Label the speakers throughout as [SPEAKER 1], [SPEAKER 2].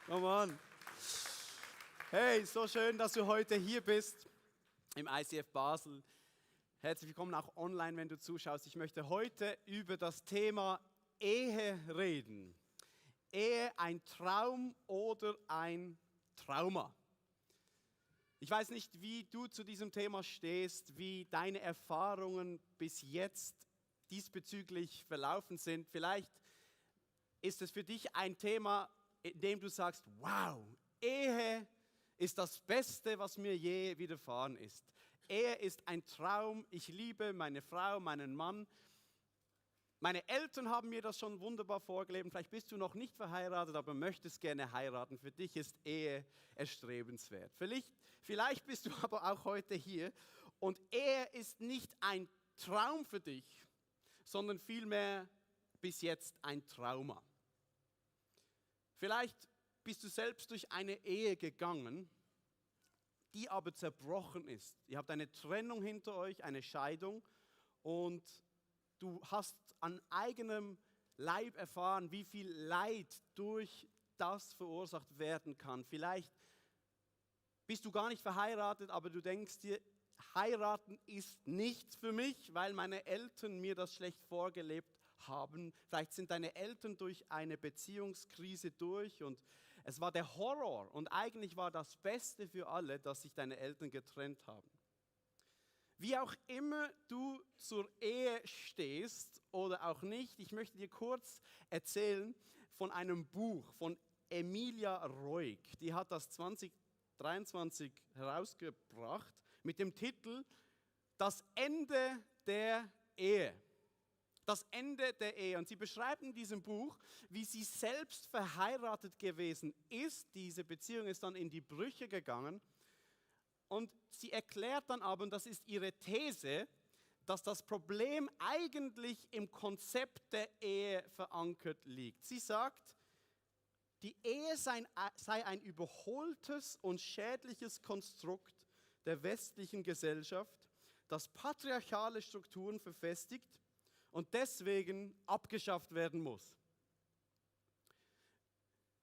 [SPEAKER 1] Come on. Hey, so schön, dass du heute hier bist im ICF Basel. Herzlich willkommen auch online, wenn du zuschaust. Ich möchte heute über das Thema Ehe reden. Ehe, ein Traum oder ein Trauma? Ich weiß nicht, wie du zu diesem Thema stehst, wie deine Erfahrungen bis jetzt diesbezüglich verlaufen sind. Vielleicht ist es für dich ein Thema, in dem du sagst, wow, Ehe ist das Beste, was mir je widerfahren ist. Ehe ist ein Traum, ich liebe meine Frau, meinen Mann. Meine Eltern haben mir das schon wunderbar vorgelebt. Vielleicht bist du noch nicht verheiratet, aber möchtest gerne heiraten. Für dich ist Ehe erstrebenswert. Vielleicht bist du aber auch heute hier und Ehe ist nicht ein Traum für dich, sondern vielmehr bis jetzt ein Trauma. Vielleicht bist du selbst durch eine Ehe gegangen, die aber zerbrochen ist. Ihr habt eine Trennung hinter euch, eine Scheidung und du hast an eigenem Leib erfahren, wie viel Leid durch das verursacht werden kann. Vielleicht bist du gar nicht verheiratet, aber du denkst dir, heiraten ist nichts für mich, weil meine Eltern mir das schlecht vorgelebt haben. Vielleicht sind deine Eltern durch eine Beziehungskrise durch und es war der Horror und eigentlich war das Beste für alle, dass sich deine Eltern getrennt haben. Wie auch immer du zur Ehe stehst oder auch nicht, ich möchte dir kurz erzählen von einem Buch von Emilia Roig. Die hat das 2023 herausgebracht mit dem Titel Das Ende der Ehe. Das Ende der Ehe. Und sie beschreibt in diesem Buch, wie sie selbst verheiratet gewesen ist. Diese Beziehung ist dann in die Brüche gegangen. Und sie erklärt dann aber, und das ist ihre These, dass das Problem eigentlich im Konzept der Ehe verankert liegt. Sie sagt, die Ehe sei ein überholtes und schädliches Konstrukt der westlichen Gesellschaft, das patriarchale Strukturen verfestigt und deswegen abgeschafft werden muss.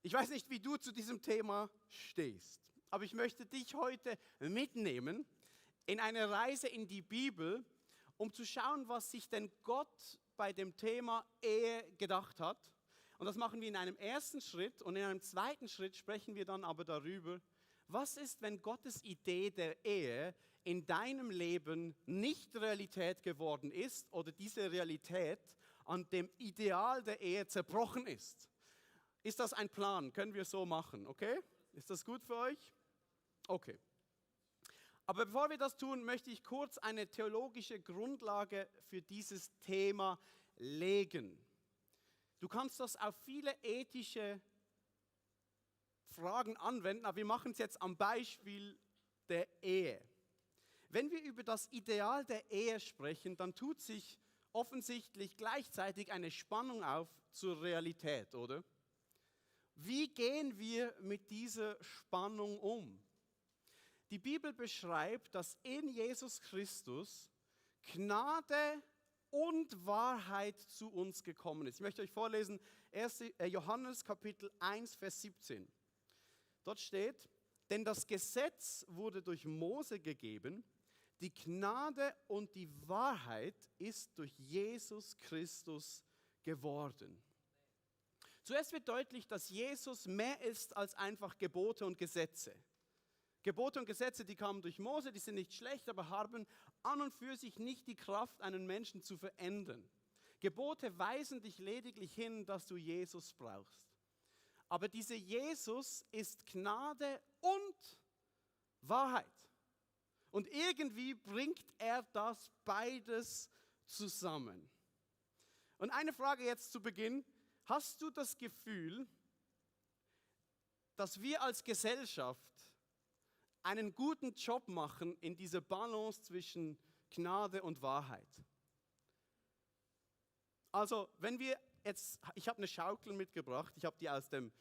[SPEAKER 1] Ich weiß nicht, wie du zu diesem Thema stehst, aber ich möchte dich heute mitnehmen in eine Reise in die Bibel, um zu schauen, was sich denn Gott bei dem Thema Ehe gedacht hat. Und das machen wir in einem ersten Schritt und in einem zweiten Schritt sprechen wir dann aber darüber, was ist, wenn Gottes Idee der Ehe in deinem Leben nicht Realität geworden ist oder diese Realität an dem Ideal der Ehe zerbrochen ist? Ist das ein Plan? Können wir so machen, okay? Ist das gut für euch? Okay. Aber bevor wir das tun, möchte ich kurz eine theologische Grundlage für dieses Thema legen. Du kannst das auf viele ethische Fragen anwenden, aber wir machen es jetzt am Beispiel der Ehe. Wenn wir über das Ideal der Ehe sprechen, dann tut sich offensichtlich gleichzeitig eine Spannung auf zur Realität, oder? Wie gehen wir mit dieser Spannung um? Die Bibel beschreibt, dass in Jesus Christus Gnade und Wahrheit zu uns gekommen ist. Ich möchte euch vorlesen, 1. Johannes Kapitel 1, Vers 17. Dort steht, denn das Gesetz wurde durch Mose gegeben, die Gnade und die Wahrheit ist durch Jesus Christus geworden. Zuerst wird deutlich, dass Jesus mehr ist als einfach Gebote und Gesetze. Gebote und Gesetze, die kamen durch Mose, die sind nicht schlecht, aber haben an und für sich nicht die Kraft, einen Menschen zu verändern. Gebote weisen dich lediglich hin, dass du Jesus brauchst. Aber dieser Jesus ist Gnade und Wahrheit. Und irgendwie bringt er das beides zusammen. Und eine Frage jetzt zu Beginn. Hast du das Gefühl, dass wir als Gesellschaft einen guten Job machen in dieser Balance zwischen Gnade und Wahrheit? Also, wenn wir jetzt, ich habe eine Schaukel mitgebracht, ich habe die aus dem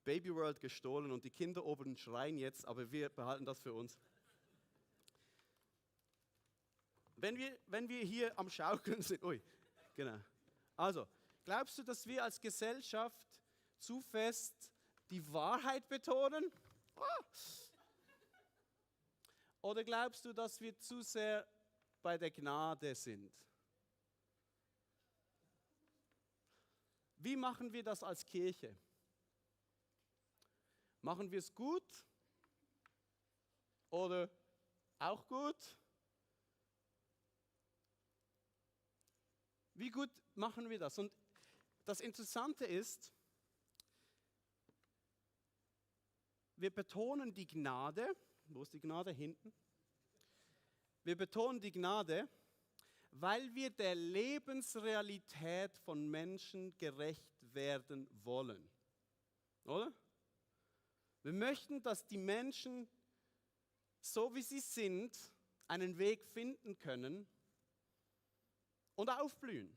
[SPEAKER 1] Baby World gestohlen und die Kinder oben schreien jetzt, aber wir behalten das für uns. Wenn wir hier am Schaukeln sind, genau. Also, glaubst du, dass wir als Gesellschaft zu fest die Wahrheit betonen? Oder glaubst du, dass wir zu sehr bei der Gnade sind? Wie machen wir das als Kirche? Machen wir es gut oder auch gut? Wie gut machen wir das? Und das Interessante ist, wir betonen die Gnade. Wo ist die Gnade? Hinten. Wir betonen die Gnade, weil wir der Lebensrealität von Menschen gerecht werden wollen. Oder? Wir möchten, dass die Menschen, so wie sie sind, einen Weg finden können und aufblühen.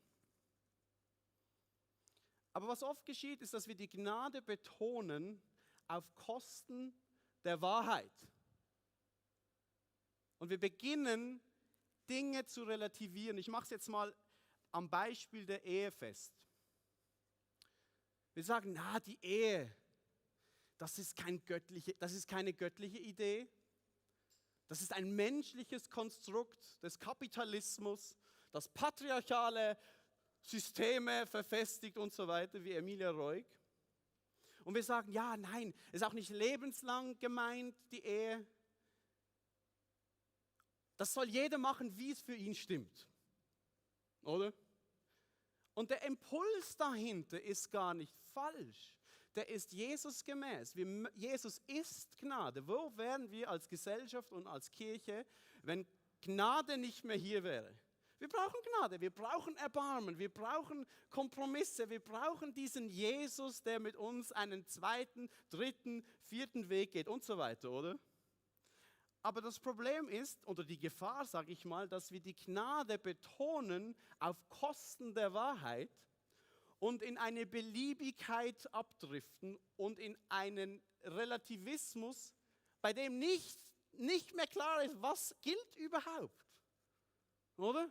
[SPEAKER 1] Aber was oft geschieht, ist, dass wir die Gnade betonen auf Kosten der Wahrheit. Und wir beginnen, Dinge zu relativieren. Ich mache es jetzt mal am Beispiel der Ehe fest. Wir sagen, na, die Ehe, das ist keine göttliche Idee. Das ist ein menschliches Konstrukt des Kapitalismus, das patriarchale Systeme verfestigt und so weiter, wie Emilia Roig. Und wir sagen, ja, nein, ist auch nicht lebenslang gemeint, die Ehe. Das soll jeder machen, wie es für ihn stimmt. Oder? Und der Impuls dahinter ist gar nicht falsch. Der ist Jesus gemäß. Jesus ist Gnade. Wo wären wir als Gesellschaft und als Kirche, wenn Gnade nicht mehr hier wäre? Wir brauchen Gnade, wir brauchen Erbarmen, wir brauchen Kompromisse, wir brauchen diesen Jesus, der mit uns einen zweiten, dritten, vierten Weg geht und so weiter, oder? Aber das Problem ist, oder die Gefahr, sage ich mal, dass wir die Gnade betonen auf Kosten der Wahrheit und in eine Beliebigkeit abdriften und in einen Relativismus, bei dem nicht mehr klar ist, was gilt überhaupt. Oder?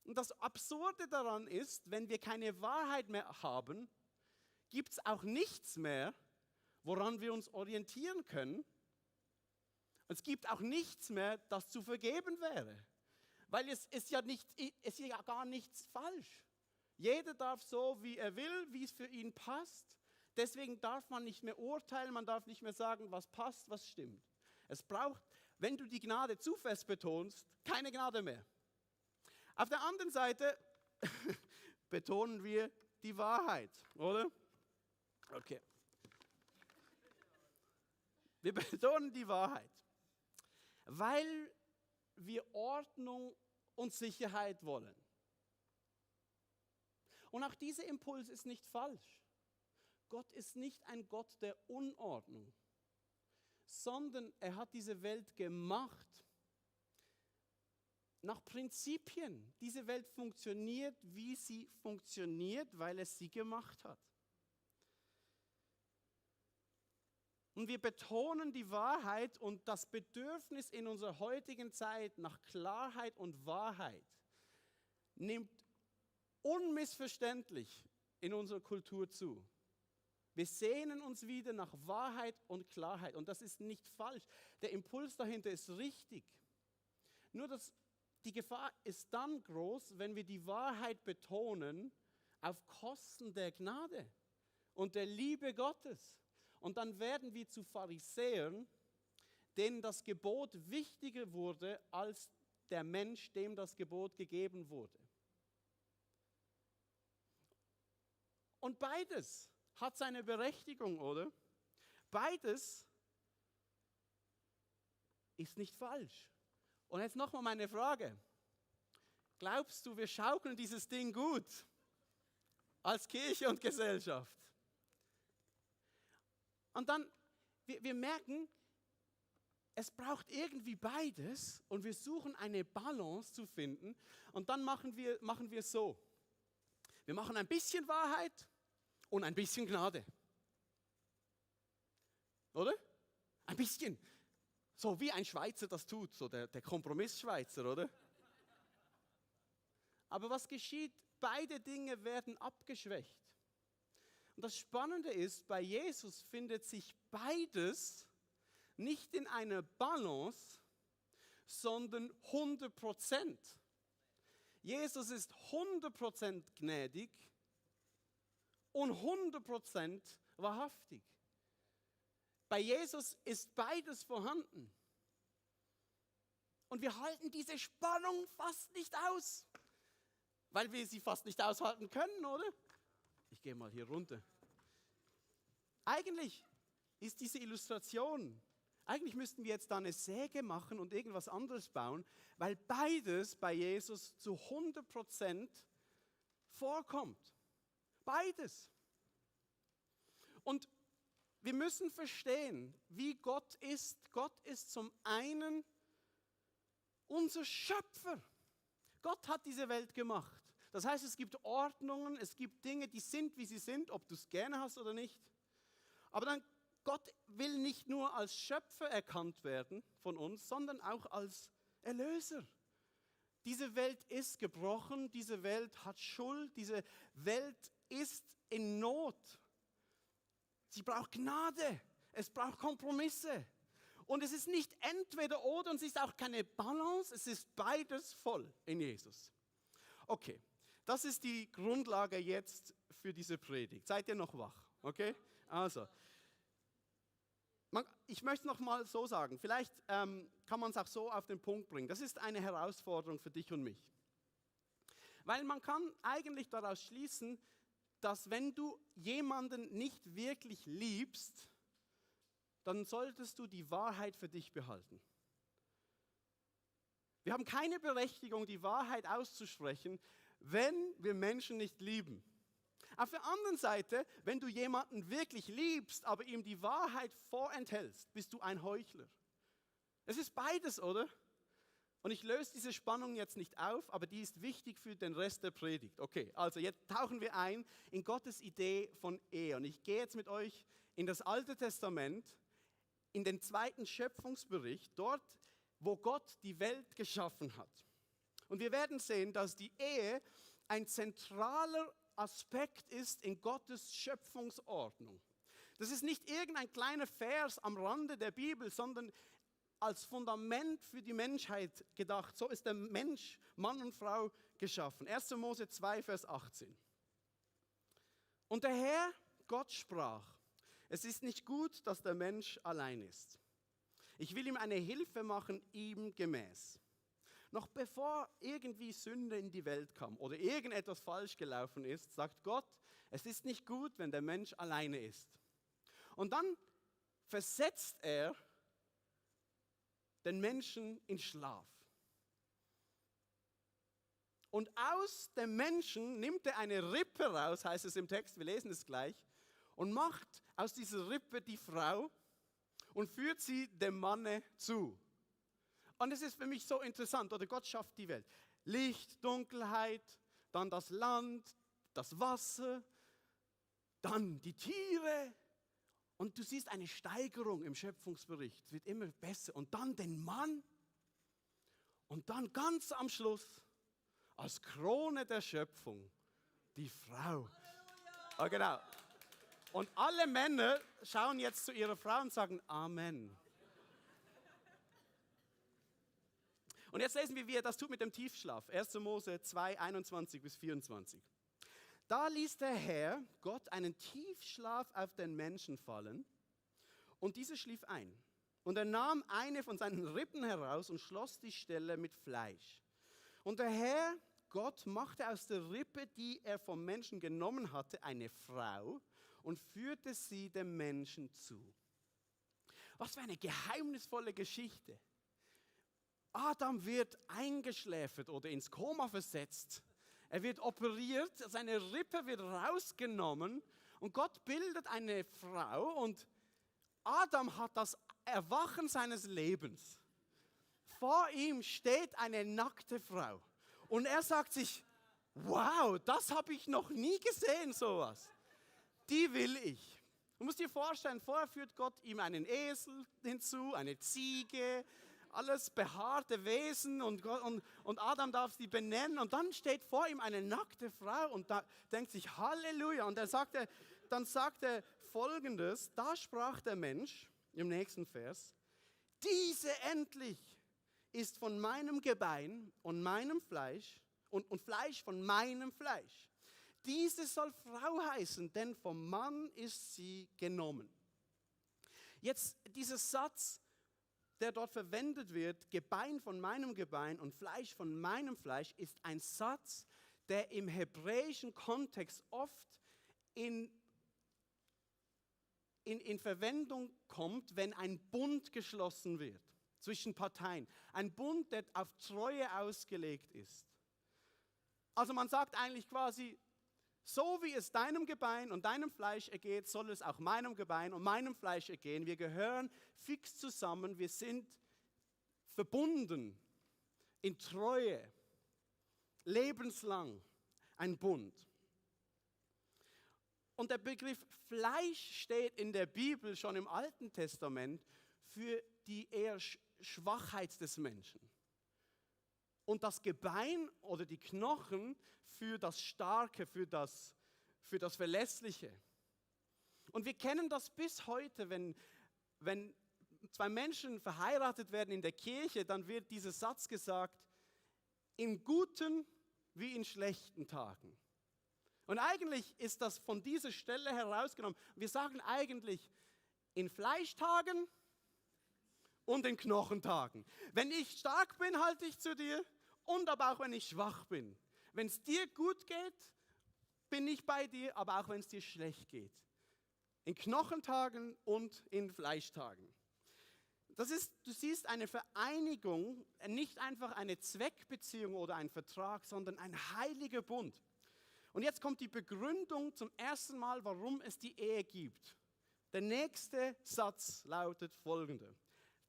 [SPEAKER 1] Und das Absurde daran ist, wenn wir keine Wahrheit mehr haben, gibt es auch nichts mehr, woran wir uns orientieren können. Es gibt auch nichts mehr, das zu vergeben wäre. Weil es ist ja gar nichts falsch. Jeder darf so, wie er will, wie es für ihn passt. Deswegen darf man nicht mehr urteilen, man darf nicht mehr sagen, was passt, was stimmt. Es braucht, wenn du die Gnade zu fest betonst, keine Gnade mehr. Auf der anderen Seite betonen wir die Wahrheit, oder? Okay. Wir betonen die Wahrheit, weil wir Ordnung und Sicherheit wollen. Und auch dieser Impuls ist nicht falsch. Gott ist nicht ein Gott der Unordnung, sondern er hat diese Welt gemacht nach Prinzipien. Diese Welt funktioniert, wie sie funktioniert, weil er sie gemacht hat. Und wir betonen die Wahrheit und das Bedürfnis in unserer heutigen Zeit nach Klarheit und Wahrheit nimmt unmissverständlich in unserer Kultur zu. Wir sehnen uns wieder nach Wahrheit und Klarheit und das ist nicht falsch. Der Impuls dahinter ist richtig. Nur die Gefahr ist dann groß, wenn wir die Wahrheit betonen auf Kosten der Gnade und der Liebe Gottes. Und dann werden wir zu Pharisäern, denen das Gebot wichtiger wurde als der Mensch, dem das Gebot gegeben wurde. Und beides hat seine Berechtigung, oder? Beides ist nicht falsch. Und jetzt nochmal meine Frage. Glaubst du, wir schaukeln dieses Ding gut als Kirche und Gesellschaft? Und dann, wir merken, es braucht irgendwie beides und wir suchen eine Balance zu finden und dann machen wir so. Wir machen ein bisschen Wahrheit und ein bisschen Gnade. Oder? Ein bisschen. So wie ein Schweizer das tut, so der Kompromissschweizer, oder? Aber was geschieht? Beide Dinge werden abgeschwächt. Und das Spannende ist, bei Jesus findet sich beides nicht in einer Balance, sondern 100%. Jesus ist 100% gnädig und 100% wahrhaftig. Bei Jesus ist beides vorhanden. Und wir halten diese Spannung fast nicht aus, weil wir sie fast nicht aushalten können, oder? Ich gehe mal hier runter. Eigentlich ist diese Illustration, eigentlich müssten wir jetzt da eine Säge machen und irgendwas anderes bauen, weil beides bei Jesus zu 100% vorkommt. Beides. Und wir müssen verstehen, wie Gott ist. Gott ist zum einen unser Schöpfer. Gott hat diese Welt gemacht. Das heißt, es gibt Ordnungen, es gibt Dinge, die sind, wie sie sind, ob du es gerne hast oder nicht. Aber dann, Gott will nicht nur als Schöpfer erkannt werden von uns, sondern auch als Erlöser. Diese Welt ist gebrochen, diese Welt hat Schuld, diese Welt ist in Not. Sie braucht Gnade, es braucht Kompromisse. Und es ist nicht entweder oder und es ist auch keine Balance, es ist beides voll in Jesus. Okay, das ist die Grundlage jetzt für diese Predigt. Seid ihr noch wach? Okay, also. Ich möchte es noch mal so sagen, vielleicht kann man es auch so auf den Punkt bringen. Das ist eine Herausforderung für dich und mich. Weil man kann eigentlich daraus schließen, dass wenn du jemanden nicht wirklich liebst, dann solltest du die Wahrheit für dich behalten. Wir haben keine Berechtigung, die Wahrheit auszusprechen, wenn wir Menschen nicht lieben. Auf der anderen Seite, wenn du jemanden wirklich liebst, aber ihm die Wahrheit vorenthältst, bist du ein Heuchler. Es ist beides, oder? Und ich löse diese Spannung jetzt nicht auf, aber die ist wichtig für den Rest der Predigt. Okay, also jetzt tauchen wir ein in Gottes Idee von Ehe. Und ich gehe jetzt mit euch in das Alte Testament, in den 2. Schöpfungsbericht, dort, wo Gott die Welt geschaffen hat. Und wir werden sehen, dass die Ehe ein zentraler Aspekt ist in Gottes Schöpfungsordnung. Das ist nicht irgendein kleiner Vers am Rande der Bibel, sondern als Fundament für die Menschheit gedacht. So ist der Mensch, Mann und Frau, geschaffen. 1. Mose 2, Vers 18. Und der Herr, Gott sprach, es ist nicht gut, dass der Mensch allein ist. Ich will ihm eine Hilfe machen, ihm gemäß. Noch bevor irgendwie Sünde in die Welt kam oder irgendetwas falsch gelaufen ist, sagt Gott, es ist nicht gut, wenn der Mensch alleine ist. Und dann versetzt er den Menschen in Schlaf. Und aus dem Menschen nimmt er eine Rippe raus, heißt es im Text, wir lesen es gleich, und macht aus dieser Rippe die Frau und führt sie dem Manne zu. Und es ist für mich so interessant, oder Gott schafft die Welt. Licht, Dunkelheit, dann das Land, das Wasser, dann die Tiere. Und du siehst eine Steigerung im Schöpfungsbericht, es wird immer besser. Und dann den Mann und dann ganz am Schluss, als Krone der Schöpfung, die Frau. Oh, genau. Und alle Männer schauen jetzt zu ihrer Frau und sagen Amen. Und jetzt lesen wir, wie er das tut mit dem Tiefschlaf. 1. Mose 2, 21 bis 24. Da ließ der Herr Gott einen Tiefschlaf auf den Menschen fallen und dieser schlief ein. Und er nahm eine von seinen Rippen heraus und schloss die Stelle mit Fleisch. Und der Herr Gott machte aus der Rippe, die er vom Menschen genommen hatte, eine Frau und führte sie dem Menschen zu. Was für eine geheimnisvolle Geschichte. Adam wird eingeschläfert oder ins Koma versetzt. Er wird operiert, seine Rippe wird rausgenommen und Gott bildet eine Frau und Adam hat das Erwachen seines Lebens. Vor ihm steht eine nackte Frau und er sagt sich, wow, das habe ich noch nie gesehen, sowas. Die will ich. Du musst dir vorstellen, vorher führt Gott ihm einen Esel hinzu, eine Ziege, alles behaarte Wesen und Adam darf sie benennen und dann steht vor ihm eine nackte Frau und da denkt sich Halleluja und dann sagt er Folgendes, da sprach der Mensch im nächsten Vers, diese endlich ist von meinem Gebein und meinem Fleisch und Fleisch von meinem Fleisch. Diese soll Frau heißen, denn vom Mann ist sie genommen. Jetzt dieser Satz, der dort verwendet wird, Gebein von meinem Gebein und Fleisch von meinem Fleisch, ist ein Satz, der im hebräischen Kontext oft in Verwendung kommt, wenn ein Bund geschlossen wird zwischen Parteien. Ein Bund, der auf Treue ausgelegt ist. Also man sagt eigentlich quasi, so wie es deinem Gebein und deinem Fleisch ergeht, soll es auch meinem Gebein und meinem Fleisch ergehen. Wir gehören fix zusammen, wir sind verbunden in Treue, lebenslang, ein Bund. Und der Begriff Fleisch steht in der Bibel schon im Alten Testament für die eher Schwachheit des Menschen. Und das Gebein oder die Knochen für das Starke, für das Verlässliche. Und wir kennen das bis heute, wenn zwei Menschen verheiratet werden in der Kirche, dann wird dieser Satz gesagt, in guten wie in schlechten Tagen. Und eigentlich ist das von dieser Stelle herausgenommen. Wir sagen eigentlich in Fleischtagen und in Knochentagen. Wenn ich stark bin, halte ich zu dir und aber auch wenn ich schwach bin. Wenn es dir gut geht, bin ich bei dir, aber auch wenn es dir schlecht geht. In Knochentagen und in Fleischtagen. Du siehst eine Vereinigung, nicht einfach eine Zweckbeziehung oder ein Vertrag, sondern ein heiliger Bund. Und jetzt kommt die Begründung zum ersten Mal, warum es die Ehe gibt. Der nächste Satz lautet folgende.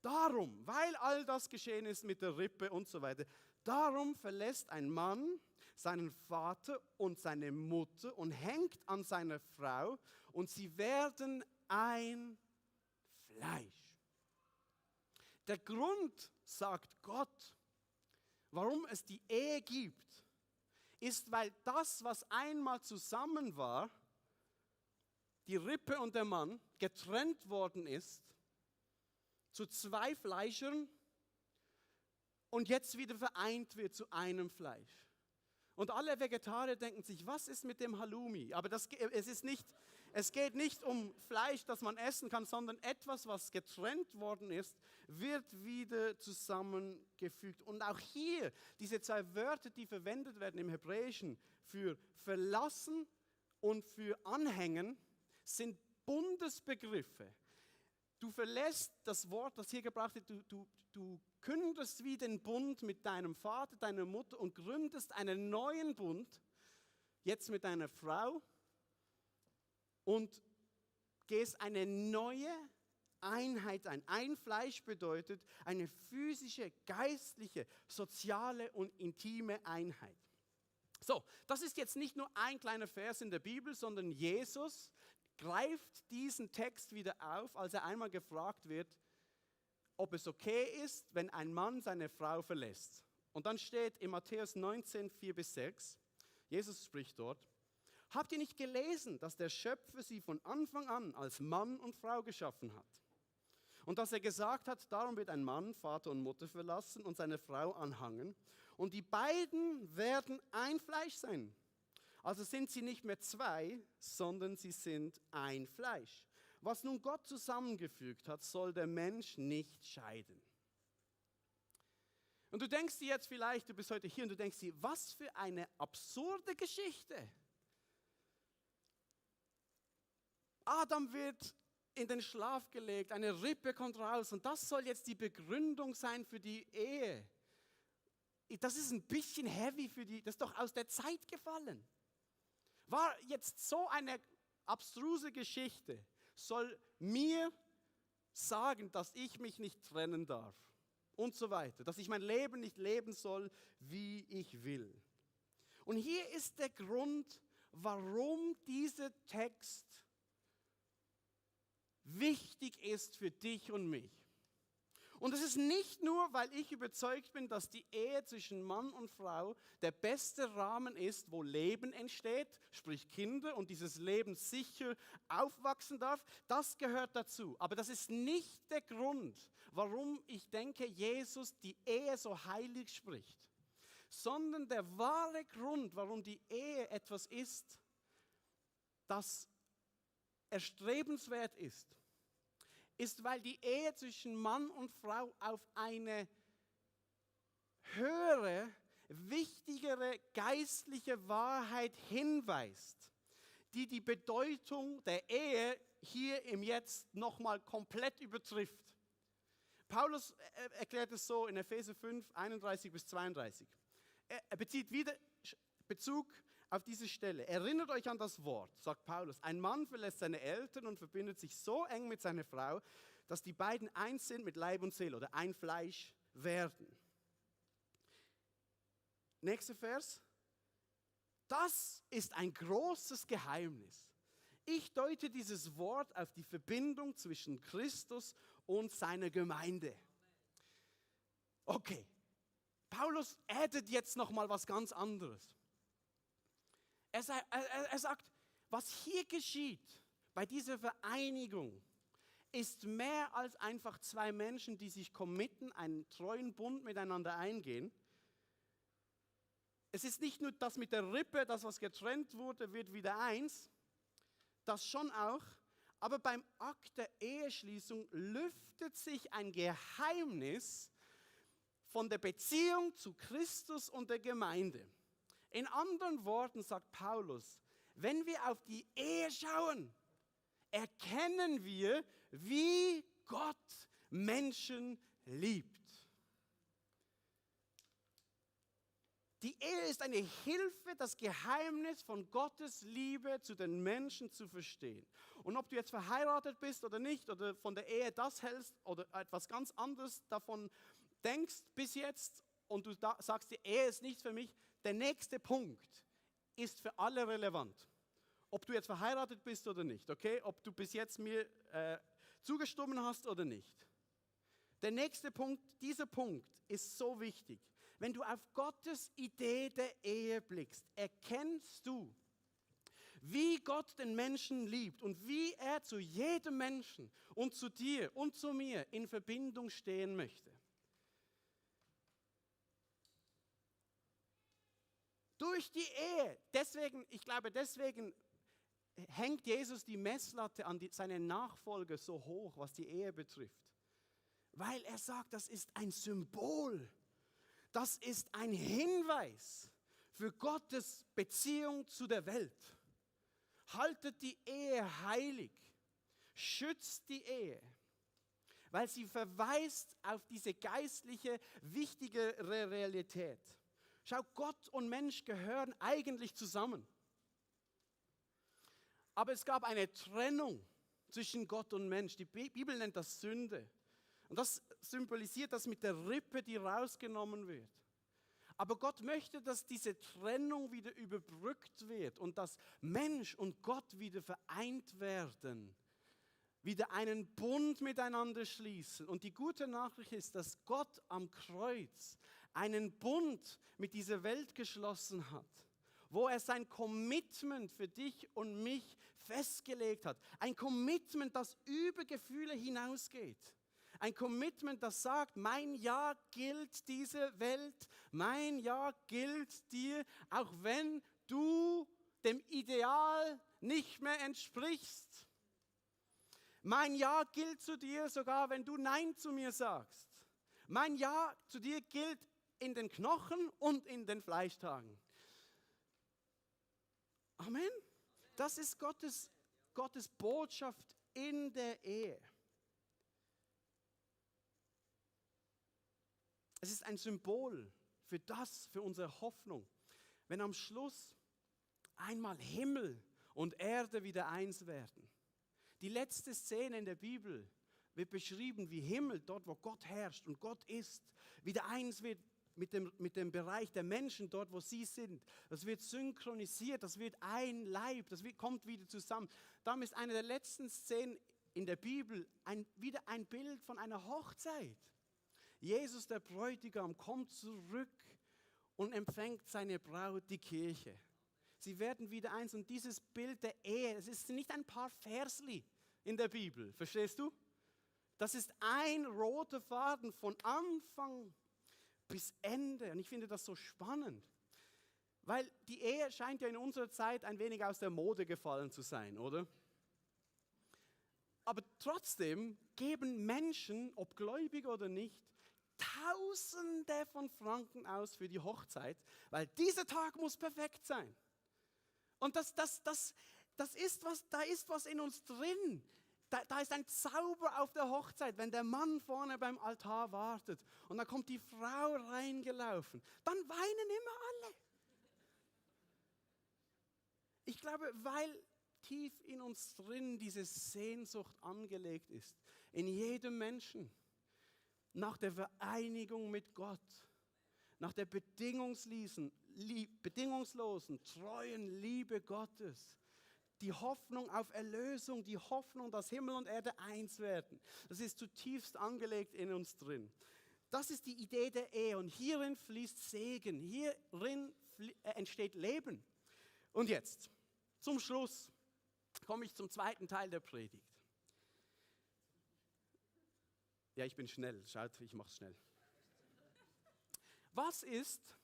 [SPEAKER 1] Darum, weil all das geschehen ist mit der Rippe und so weiter, darum verlässt ein Mann seinen Vater und seine Mutter und hängt an seiner Frau und sie werden ein Fleisch. Der Grund, sagt Gott, warum es die Ehe gibt, ist, weil das, was einmal zusammen war, die Rippe und der Mann, getrennt worden ist zu zwei Fleischern und jetzt wieder vereint wird zu einem Fleisch. Und alle Vegetarier denken sich, was ist mit dem Halloumi? Aber es geht nicht um Fleisch, das man essen kann, sondern etwas, was getrennt worden ist, wird wieder zusammengefügt. Und auch hier, diese zwei Wörter, die verwendet werden im Hebräischen für verlassen und für anhängen, sind Bundesbegriffe. Du verlässt das Wort, das hier gebraucht wird, du kündest wie den Bund mit deinem Vater, deiner Mutter und gründest einen neuen Bund, jetzt mit deiner Frau und gehst eine neue Einheit ein. Ein Fleisch bedeutet eine physische, geistliche, soziale und intime Einheit. So, das ist jetzt nicht nur ein kleiner Vers in der Bibel, sondern Jesus greift diesen Text wieder auf, als er einmal gefragt wird, ob es okay ist, wenn ein Mann seine Frau verlässt. Und dann steht in Matthäus 19, 4-6, Jesus spricht dort, habt ihr nicht gelesen, dass der Schöpfer sie von Anfang an als Mann und Frau geschaffen hat? Und dass er gesagt hat, darum wird ein Mann Vater und Mutter verlassen und seine Frau anhangen. Und die beiden werden ein Fleisch sein. Also sind sie nicht mehr zwei, sondern sie sind ein Fleisch. Was nun Gott zusammengefügt hat, soll der Mensch nicht scheiden. Und du denkst dir jetzt vielleicht, du bist heute hier und du denkst dir, was für eine absurde Geschichte. Adam wird in den Schlaf gelegt, eine Rippe kommt raus und das soll jetzt die Begründung sein für die Ehe. Das ist ein bisschen heavy das ist doch aus der Zeit gefallen. War jetzt so eine abstruse Geschichte, soll mir sagen, dass ich mich nicht trennen darf und so weiter, dass ich mein Leben nicht leben soll, wie ich will. Und hier ist der Grund, warum dieser Text wichtig ist für dich und mich. Und es ist nicht nur, weil ich überzeugt bin, dass die Ehe zwischen Mann und Frau der beste Rahmen ist, wo Leben entsteht, sprich Kinder und dieses Leben sicher aufwachsen darf. Das gehört dazu. Aber das ist nicht der Grund, warum ich denke, Jesus die Ehe so heilig spricht. Sondern der wahre Grund, warum die Ehe etwas ist, das erstrebenswert ist, weil die Ehe zwischen Mann und Frau auf eine höhere, wichtigere geistliche Wahrheit hinweist, die die Bedeutung der Ehe hier im Jetzt nochmal komplett übertrifft. Paulus erklärt es so in Epheser 5, 31 bis 32. Er bezieht wieder Bezug auf diese Stelle. Erinnert euch an das Wort, sagt Paulus. Ein Mann verlässt seine Eltern und verbindet sich so eng mit seiner Frau, dass die beiden eins sind mit Leib und Seele oder ein Fleisch werden. Nächster Vers. Das ist ein großes Geheimnis. Ich deute dieses Wort auf die Verbindung zwischen Christus und seiner Gemeinde. Okay, Paulus addet jetzt nochmal was ganz anderes. Er sagt, was hier geschieht bei dieser Vereinigung, ist mehr als einfach zwei Menschen, die sich committen, einen treuen Bund miteinander eingehen. Es ist nicht nur das mit der Rippe, das was getrennt wurde, wird wieder eins, das schon auch, aber beim Akt der Eheschließung lüftet sich ein Geheimnis von der Beziehung zu Christus und der Gemeinde. In anderen Worten sagt Paulus, wenn wir auf die Ehe schauen, erkennen wir, wie Gott Menschen liebt. Die Ehe ist eine Hilfe, das Geheimnis von Gottes Liebe zu den Menschen zu verstehen. Und ob du jetzt verheiratet bist oder nicht, oder von der Ehe das hältst oder etwas ganz anderes davon denkst bis jetzt und du sagst, die Ehe ist nichts für mich, der nächste Punkt ist für alle relevant. Ob du jetzt verheiratet bist oder nicht, okay? Ob du bis jetzt mir zugestimmt hast oder nicht. Der nächste Punkt, dieser Punkt ist so wichtig. Wenn du auf Gottes Idee der Ehe blickst, erkennst du, wie Gott den Menschen liebt und wie er zu jedem Menschen und zu dir und zu mir in Verbindung stehen möchte. Durch die Ehe, deswegen hängt Jesus die Messlatte an seine Nachfolger so hoch, was die Ehe betrifft. Weil er sagt, das ist ein Symbol. Das ist ein Hinweis für Gottes Beziehung zu der Welt. Haltet die Ehe heilig, schützt die Ehe, weil sie verweist auf diese geistliche, wichtigere Realität. Schau, Gott und Mensch gehören eigentlich zusammen. Aber es gab eine Trennung zwischen Gott und Mensch. Die Bibel nennt das Sünde. Und das symbolisiert das mit der Rippe, die rausgenommen wird. Aber Gott möchte, dass diese Trennung wieder überbrückt wird und dass Mensch und Gott wieder vereint werden, wieder einen Bund miteinander schließen. Und die gute Nachricht ist, dass Gott am Kreuz einen Bund mit dieser Welt geschlossen hat, wo er sein Commitment für dich und mich festgelegt hat. Ein Commitment, das über Gefühle hinausgeht. Ein Commitment, das sagt, mein Ja gilt dieser Welt, mein Ja gilt dir, auch wenn du dem Ideal nicht mehr entsprichst. Mein Ja gilt zu dir, sogar wenn du Nein zu mir sagst. Mein Ja zu dir gilt in den Knochen und in den Fleischtagen. Amen. Das ist Gottes Botschaft in der Ehe. Es ist ein Symbol für unsere Hoffnung. Wenn am Schluss einmal Himmel und Erde wieder eins werden. Die letzte Szene in der Bibel wird beschrieben, wie Himmel, dort wo Gott herrscht und Gott ist, wieder eins wird mit dem Bereich der Menschen, dort wo sie sind. Das wird synchronisiert, das wird ein Leib, kommt wieder zusammen. Darum ist eine der letzten Szenen in der Bibel wieder ein Bild von einer Hochzeit. Jesus, der Bräutigam, kommt zurück und empfängt seine Braut, die Kirche. Sie werden wieder eins. Und dieses Bild der Ehe, es ist nicht ein paar Versli in der Bibel, verstehst du? Das ist ein roter Faden von Anfang bis Ende. Und ich finde das so spannend, weil die Ehe scheint ja in unserer Zeit ein wenig aus der Mode gefallen zu sein, oder? Aber trotzdem geben Menschen, ob gläubig oder nicht, Tausende von Franken aus für die Hochzeit, weil dieser Tag muss perfekt sein. Und da ist was in uns drin. Da ist ein Zauber auf der Hochzeit, wenn der Mann vorne beim Altar wartet und dann kommt die Frau reingelaufen. Dann weinen immer alle. Ich glaube, weil tief in uns drin diese Sehnsucht angelegt ist, in jedem Menschen, nach der Vereinigung mit Gott, nach der bedingungslosen, treuen Liebe Gottes, die Hoffnung auf Erlösung, die Hoffnung, dass Himmel und Erde eins werden. Das ist zutiefst angelegt in uns drin. Das ist die Idee der Ehe und hierin fließt Segen, hierin entsteht Leben. Und jetzt, zum Schluss, komme ich zum zweiten Teil der Predigt. Ja, ich bin schnell, schaut, ich mache es schnell. Was ist,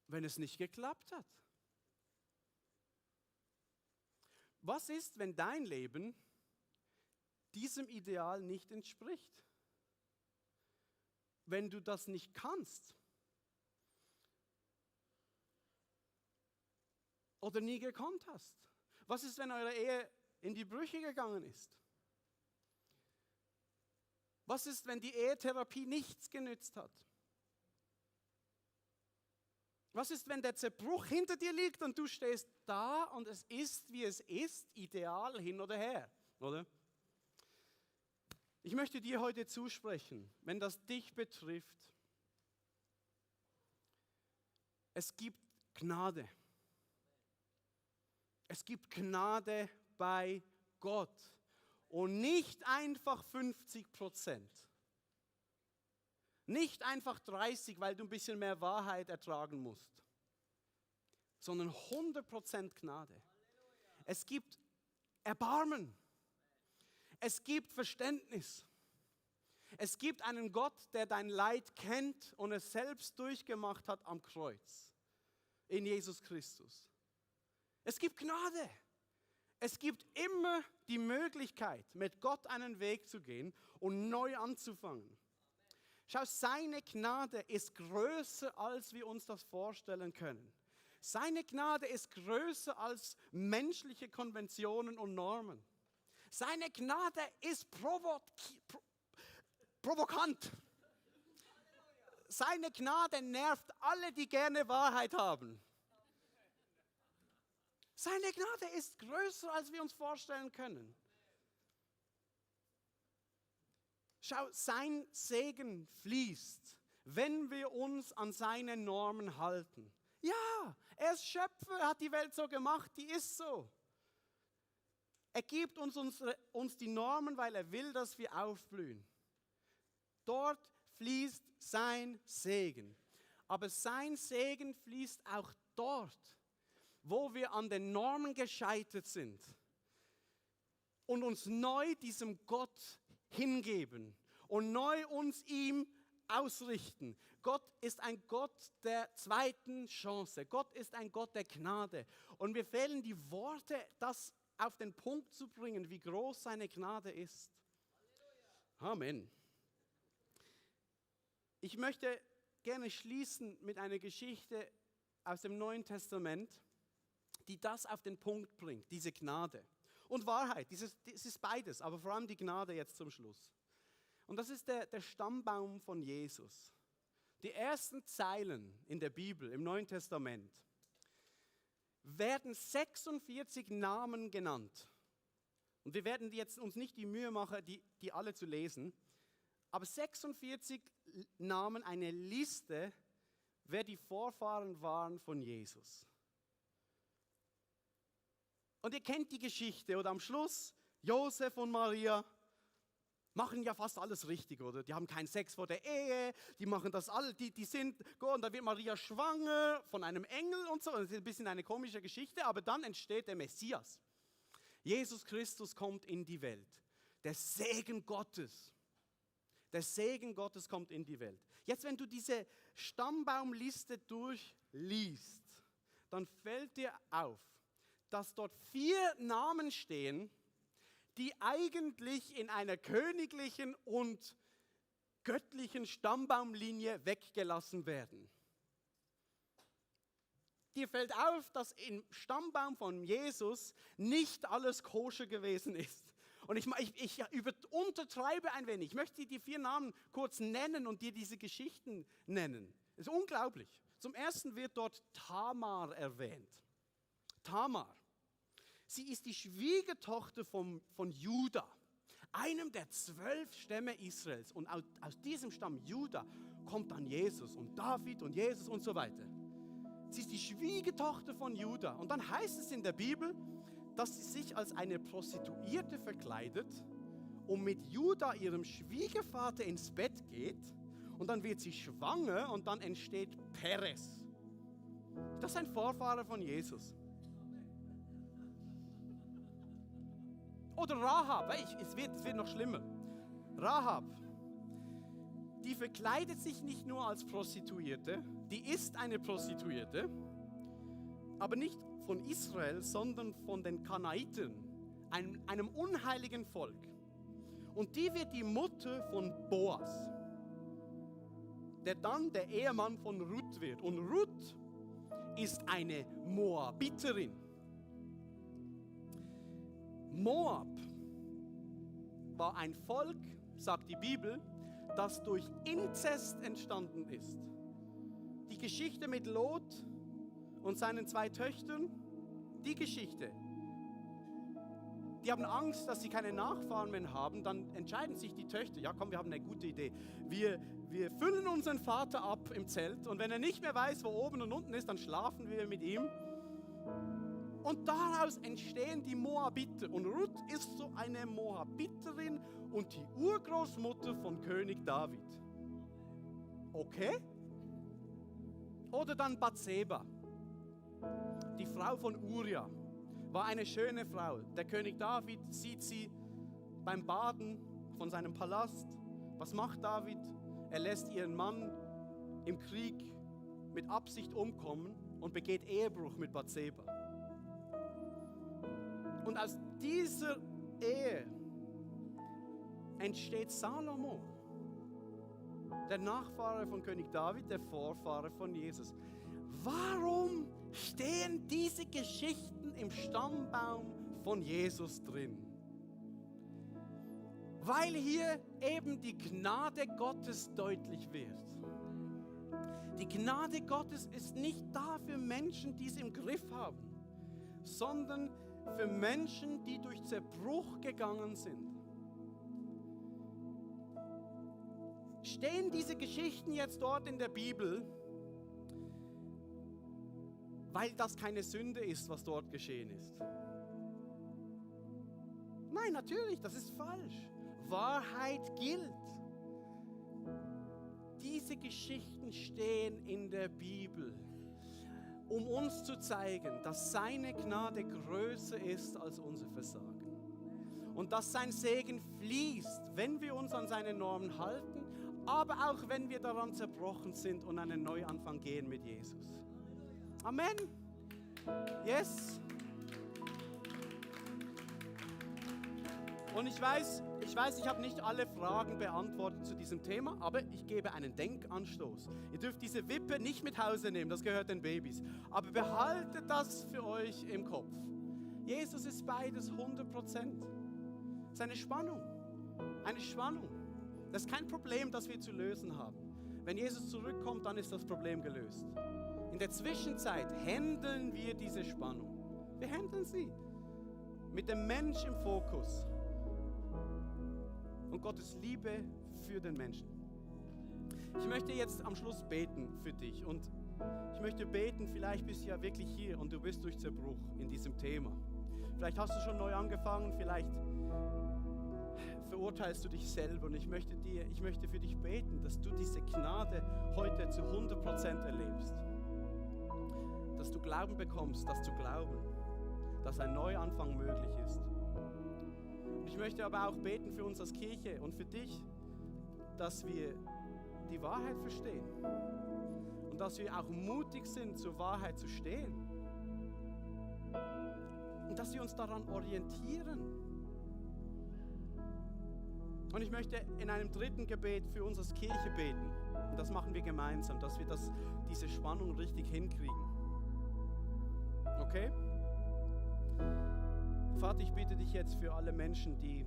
[SPEAKER 1] wenn es nicht geklappt hat? Was ist, wenn dein Leben diesem Ideal nicht entspricht? Wenn du das nicht kannst? Oder nie gekonnt hast? Was ist, wenn eure Ehe in die Brüche gegangen ist? Was ist, wenn die Ehetherapie nichts genützt hat? Was ist, wenn der Zerbruch hinter dir liegt und du stehst da und es ist, wie es ist, ideal hin oder her, oder? Ich möchte dir heute zusprechen, wenn das dich betrifft, es gibt Gnade. Es gibt Gnade bei Gott. Und nicht einfach 50%. Nicht einfach 30%, weil du ein bisschen mehr Wahrheit ertragen musst. Sondern 100% Gnade. Es gibt Erbarmen. Es gibt Verständnis. Es gibt einen Gott, der dein Leid kennt und es selbst durchgemacht hat am Kreuz. In Jesus Christus. Es gibt Gnade. Es gibt immer die Möglichkeit, mit Gott einen Weg zu gehen und neu anzufangen. Schau, seine Gnade ist größer, als wir uns das vorstellen können. Seine Gnade ist größer als menschliche Konventionen und Normen. Seine Gnade ist provokant. Seine Gnade nervt alle, die gerne Wahrheit haben. Seine Gnade ist größer, als wir uns vorstellen können. Schau, sein Segen fließt, wenn wir uns an seine Normen halten. Ja, er ist Schöpfer, er hat die Welt so gemacht, die ist so. Er gibt uns die Normen, weil er will, dass wir aufblühen. Dort fließt sein Segen. Aber sein Segen fließt auch dort, wo wir an den Normen gescheitert sind und uns neu diesem Gott hingeben und neu uns ihm ausrichten. Gott ist ein Gott der zweiten Chance. Gott ist ein Gott der Gnade. Und mir fehlen die Worte, das auf den Punkt zu bringen, wie groß seine Gnade ist. Amen. Ich möchte gerne schließen mit einer Geschichte aus dem Neuen Testament, die das auf den Punkt bringt, diese Gnade. Und Wahrheit, es ist beides, aber vor allem die Gnade jetzt zum Schluss. Und das ist der Stammbaum von Jesus. Die ersten Zeilen in der Bibel, im Neuen Testament, werden 46 Namen genannt. Und wir werden jetzt uns nicht die Mühe machen, die alle zu lesen, aber 46 Namen, eine Liste, wer die Vorfahren waren von Jesus. Und ihr kennt die Geschichte, oder am Schluss Josef und Maria, machen ja fast alles richtig, oder? Die haben keinen Sex vor der Ehe, die machen das alle, die sind, und da wird Maria schwanger von einem Engel und so. Das ist ein bisschen eine komische Geschichte, aber dann entsteht der Messias. Jesus Christus kommt in die Welt. Der Segen Gottes kommt in die Welt. Jetzt, wenn du diese Stammbaumliste durchliest, dann fällt dir auf, dass dort 4 Namen stehen, die eigentlich in einer königlichen und göttlichen Stammbaumlinie weggelassen werden. Dir fällt auf, dass im Stammbaum von Jesus nicht alles koscher gewesen ist. Und ich untertreibe ein wenig. Ich möchte dir die 4 Namen kurz nennen und dir diese Geschichten nennen. Das ist unglaublich. Zum ersten wird dort Tamar erwähnt. Tamar. Sie ist die Schwiegertochter von Juda, einem der 12 Stämme Israels. Und aus diesem Stamm Juda kommt dann Jesus und David und Jesus und so weiter. Sie ist die Schwiegertochter von Juda. Und dann heißt es in der Bibel, dass sie sich als eine Prostituierte verkleidet und mit Juda, ihrem Schwiegervater, ins Bett geht. Und dann wird sie schwanger und dann entsteht Perez. Das ist ein Vorfahre von Jesus. Oder Rahab, es wird noch schlimmer. Rahab, die verkleidet sich nicht nur als Prostituierte, die ist eine Prostituierte, aber nicht von Israel, sondern von den Kanaiten, einem unheiligen Volk. Und die wird die Mutter von Boas, der dann der Ehemann von Ruth wird. Und Ruth ist eine Moabiterin. Moab war ein Volk, sagt die Bibel, das durch Inzest entstanden ist. Die Geschichte mit Lot und seinen 2 Töchtern, die Geschichte. Die haben Angst, dass sie keine Nachfahren mehr haben, dann entscheiden sich die Töchter, ja komm, wir haben eine gute Idee. Wir füllen unseren Vater ab im Zelt und wenn er nicht mehr weiß, wo oben und unten ist, dann schlafen wir mit ihm. Und daraus entstehen die Moabiter. Und Ruth ist so eine Moabiterin und die Urgroßmutter von König David. Okay? Oder dann Bathseba, die Frau von Uria, war eine schöne Frau. Der König David sieht sie beim Baden von seinem Palast. Was macht David? Er lässt ihren Mann im Krieg mit Absicht umkommen und begeht Ehebruch mit Bathseba. Und aus dieser Ehe entsteht Salomo, der Nachfahre von König David, der Vorfahre von Jesus. Warum stehen diese Geschichten im Stammbaum von Jesus drin? Weil hier eben die Gnade Gottes deutlich wird. Die Gnade Gottes ist nicht da für Menschen, die es im Griff haben, sondern für Menschen, die durch Zerbruch gegangen sind. Stehen diese Geschichten jetzt dort in der Bibel, weil das keine Sünde ist, was dort geschehen ist? Nein, natürlich, das ist falsch. Wahrheit gilt. Diese Geschichten stehen in der Bibel, um uns zu zeigen, dass seine Gnade größer ist als unser Versagen. Und dass sein Segen fließt, wenn wir uns an seine Normen halten, aber auch wenn wir daran zerbrochen sind und einen Neuanfang gehen mit Jesus. Amen. Yes. Und ich weiß, ich habe nicht alle Fragen beantwortet zu diesem Thema, aber ich gebe einen Denkanstoß. Ihr dürft diese Wippe nicht mit Hause nehmen, das gehört den Babys. Aber behaltet das für euch im Kopf. Jesus ist beides 100%. Das ist eine Spannung. Eine Spannung. Das ist kein Problem, das wir zu lösen haben. Wenn Jesus zurückkommt, dann ist das Problem gelöst. In der Zwischenzeit handeln wir diese Spannung. Wir handeln sie. Mit dem Mensch im Fokus. Und Gottes Liebe für den Menschen. Ich möchte jetzt am Schluss beten für dich. Und ich möchte beten, vielleicht bist du ja wirklich hier und du bist durch Zerbruch in diesem Thema. Vielleicht hast du schon neu angefangen, vielleicht verurteilst du dich selber. Und ich möchte für dich beten, dass du diese Gnade heute zu 100% erlebst. Dass du Glauben bekommst, das zu glauben, dass ein Neuanfang möglich ist. Und ich möchte aber auch beten für uns als Kirche und für dich, dass wir die Wahrheit verstehen und dass wir auch mutig sind, zur Wahrheit zu stehen und dass wir uns daran orientieren. Und ich möchte in einem dritten Gebet für uns als Kirche beten und das machen wir gemeinsam, dass wir diese Spannung richtig hinkriegen. Okay? Vater, ich bitte dich jetzt für alle Menschen, die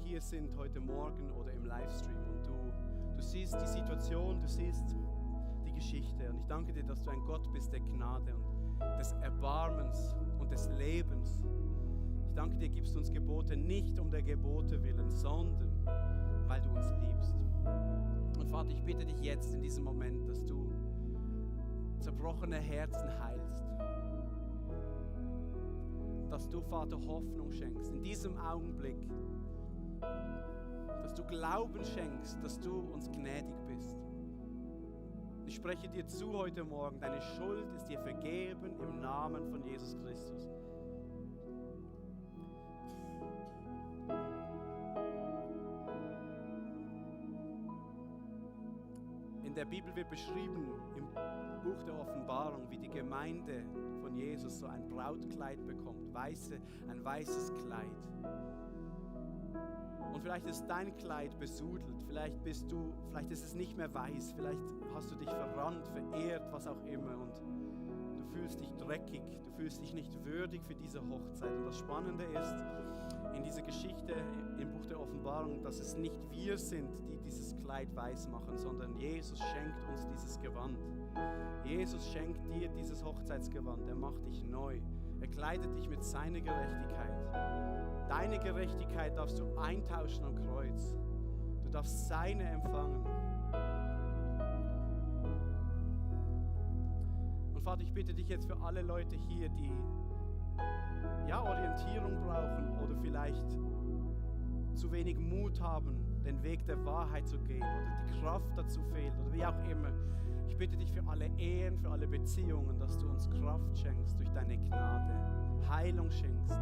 [SPEAKER 1] hier sind heute Morgen oder im Livestream und du siehst die Situation, du siehst die Geschichte und ich danke dir, dass du ein Gott bist der Gnade und des Erbarmens und des Lebens. Ich danke dir, gibst uns Gebote nicht um der Gebote willen, sondern weil du uns liebst. Und Vater, ich bitte dich jetzt in diesem Moment, dass du zerbrochene Herzen heilst. Dass du, Vater, Hoffnung schenkst in diesem Augenblick. Dass du Glauben schenkst, dass du uns gnädig bist. Ich spreche dir zu heute Morgen, deine Schuld ist dir vergeben im Namen von Jesus Christus. In der Bibel wird beschrieben, im Buch der Offenbarung, wie die Gemeinde von Jesus so ein Brautkleid bekommt, ein weißes Kleid. Und vielleicht ist dein Kleid besudelt, vielleicht ist es nicht mehr weiß, vielleicht hast du dich verrannt, verehrt, was auch immer und du fühlst dich dreckig, du fühlst dich nicht würdig für diese Hochzeit. Und das Spannende ist, in dieser Geschichte im Buch der Offenbarung, dass es nicht wir sind, die dieses Kleid weiß machen, sondern Jesus schenkt uns dieses Gewand. Jesus schenkt dir dieses Hochzeitsgewand, er macht dich neu, er kleidet dich mit seiner Gerechtigkeit. Deine Gerechtigkeit darfst du eintauschen am Kreuz. Du darfst seine empfangen. Und Vater, ich bitte dich jetzt für alle Leute hier, die Orientierung brauchen oder vielleicht zu wenig Mut haben, den Weg der Wahrheit zu gehen oder die Kraft dazu fehlt oder wie auch immer. Ich bitte dich für alle Ehen, für alle Beziehungen, dass du uns Kraft schenkst durch deine Gnade, Heilung schenkst.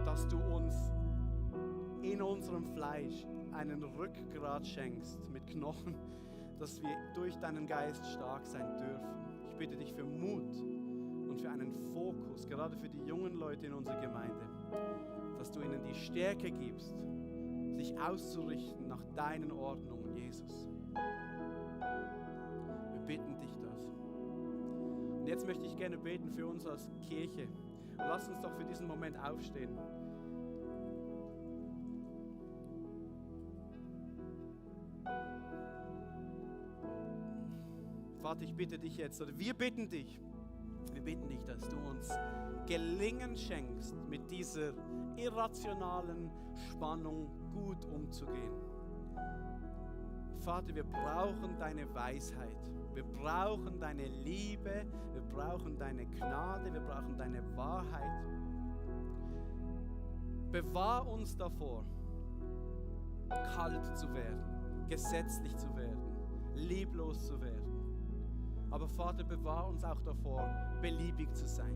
[SPEAKER 1] Dass du uns in unserem Fleisch einen Rückgrat schenkst mit Knochen, dass wir durch deinen Geist stark sein dürfen. Ich bitte dich für Mut und für einen Fokus, gerade für die jungen Leute in unserer Gemeinde, dass du ihnen die Stärke gibst, sich auszurichten nach deinen Ordnungen, Jesus. Wir bitten dich das. Und jetzt möchte ich gerne beten für uns als Kirche. Und lass uns doch für diesen Moment aufstehen. Vater, ich bitte dich jetzt, oder wir bitten dich, dass du uns Gelingen schenkst, mit dieser irrationalen Spannung gut umzugehen. Vater, wir brauchen deine Weisheit, wir brauchen deine Liebe, wir brauchen deine Gnade, wir brauchen deine Wahrheit. Bewahr uns davor, kalt zu werden, gesetzlich zu werden, lieblos zu werden. Aber Vater, bewahr uns auch davor, beliebig zu sein,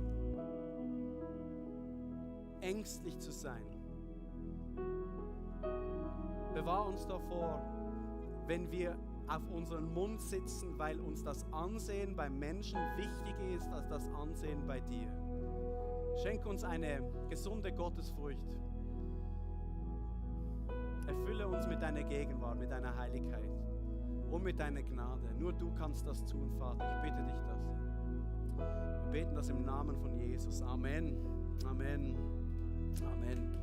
[SPEAKER 1] ängstlich zu sein. Bewahr uns davor, wenn wir auf unseren Mund sitzen, weil uns das Ansehen beim Menschen wichtiger ist als das Ansehen bei dir. Schenk uns eine gesunde Gottesfurcht. Erfülle uns mit deiner Gegenwart, mit deiner Heiligkeit und mit deiner Gnade. Nur du kannst das tun, Vater. Ich bitte dich das. Wir beten das im Namen von Jesus. Amen. Amen. Amen.